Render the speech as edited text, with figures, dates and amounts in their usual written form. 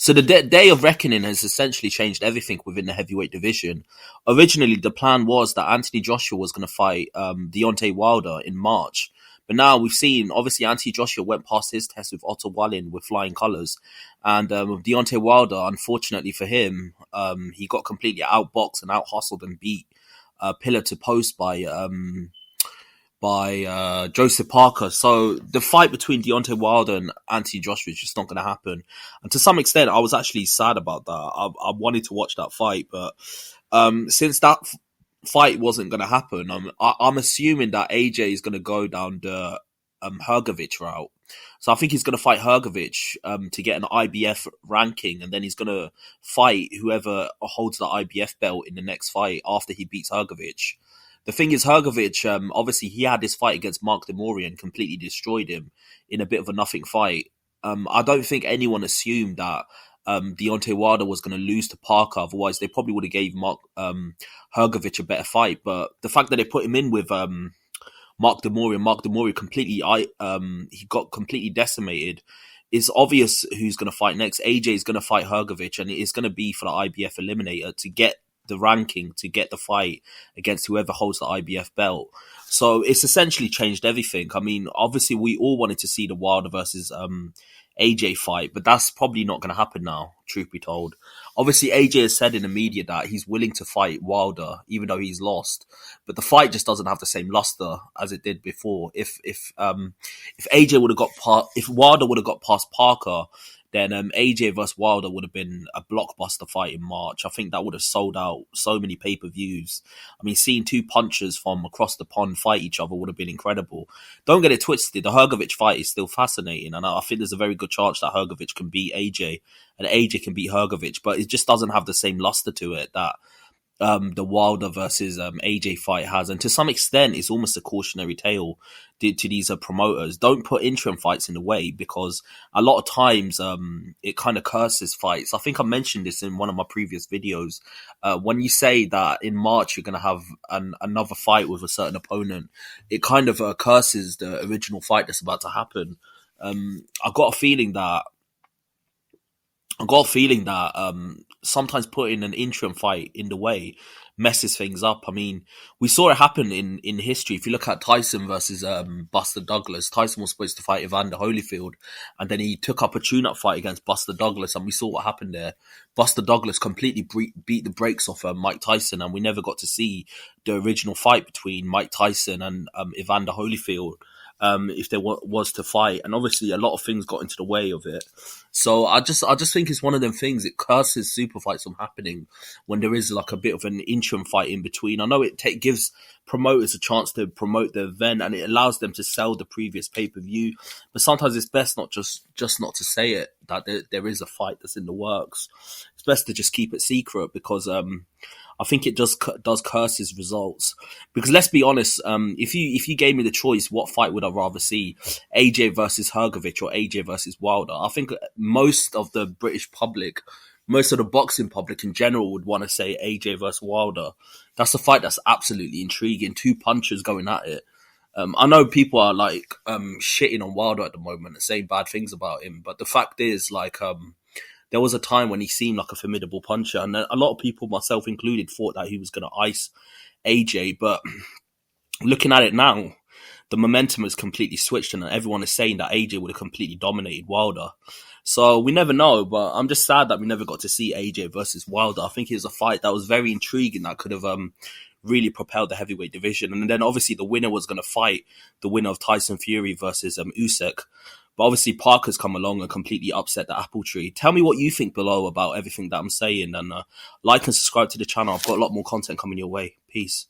So the day of reckoning has essentially changed everything within the heavyweight division. Originally, the plan was that Anthony Joshua was going to fight Deontay Wilder in March. But now we've seen, obviously, Anthony Joshua went past his test with Otto Wallin with flying colours. And Deontay Wilder, unfortunately for him, he got completely outboxed and out-hustled and beat pillar to post by Joseph Parker. So the fight between Deontay Wilder and Anthony Joshua is just not going to happen. And to some extent, I was actually sad about that. I wanted to watch that fight, but since that fight wasn't going to happen, I'm assuming that AJ is going to go down the Hrgovic route. So I think he's going to fight Hrgovic to get an IBF ranking, and then he's going to fight whoever holds the IBF belt in the next fight after he beats Hrgovic. The thing is, Hrgovic, obviously, he had this fight against Mark Demore and completely destroyed him in a bit of a nothing fight. I don't think anyone assumed that Deontay Wilder was going to lose to Parker. Otherwise, they probably would have gave Hrgovic a better fight. But the fact that they put him in with Mark Demore, and Mark Demore completely, he got completely decimated. It's obvious who's going to fight next. AJ is going to fight Hrgovic, and it's going to be for the IBF Eliminator to get the ranking, to get the fight against whoever holds the IBF belt. So it's essentially changed everything. I mean, obviously we all wanted to see the Wilder versus AJ fight, but that's probably not going to happen now, truth be told. Obviously AJ has said in the media that he's willing to fight Wilder even though he's lost, but the fight just doesn't have the same luster as it did before. If AJ would have if Wilder would have got past Parker, then AJ versus Wilder would have been a blockbuster fight in March. I think that would have sold out so many pay-per-views. I mean, seeing two punchers from across the pond fight each other would have been incredible. Don't get it twisted. The Hrgovic fight is still fascinating, and I think there's a very good chance that Hrgovic can beat AJ, and AJ can beat Hrgovic, but it just doesn't have the same luster to it that the Wilder versus AJ fight has. And to some extent, it's almost a cautionary tale to these promoters. Don't put interim fights in the way, because a lot of times it kind of curses fights. I think I mentioned this in one of my previous videos. When you say that in March you're going to have another fight with a certain opponent, it kind of curses the original fight that's about to happen. I got a feeling that sometimes putting an interim fight in the way messes things up. I mean, we saw it happen in history. If you look at Tyson versus Buster Douglas, Tyson was supposed to fight Evander Holyfield, and then he took up a tune-up fight against Buster Douglas, and we saw what happened there. Buster Douglas completely beat the brakes off Mike Tyson, and we never got to see the original fight between Mike Tyson and Evander Holyfield. If there was to fight, and obviously a lot of things got into the way of it. So I just think it's one of them things. It curses super fights from happening when there is like a bit of an interim fight in between. I know it gives promoters a chance to promote the event, and it allows them to sell the previous pay-per-view. But sometimes it's best not just not to say it, that there is a fight that's in the works. It's best to just keep it secret, because I think it just does curse his results. Because let's be honest, if you gave me the choice, what fight would I rather see? AJ versus Hrgovic or AJ versus Wilder? I think most of the British public, most of the boxing public in general would want to say AJ versus Wilder. That's a fight that's absolutely intriguing. Two punchers going at it. I know people are like shitting on Wilder at the moment and saying bad things about him, but the fact is, like, there was a time when he seemed like a formidable puncher, and a lot of people, myself included, thought that he was going to ice AJ. But looking at it now, the momentum has completely switched, and everyone is saying that AJ would have completely dominated Wilder. So we never know, but I'm just sad that we never got to see AJ versus Wilder. I think it was a fight that was very intriguing, that could have really propelled the heavyweight division. And then obviously the winner was going to fight the winner of Tyson Fury versus Usyk. But obviously Parker's come along and completely upset the apple tree. Tell me what you think below about everything that I'm saying, and like and subscribe to the channel. I've got a lot more content coming your way. Peace.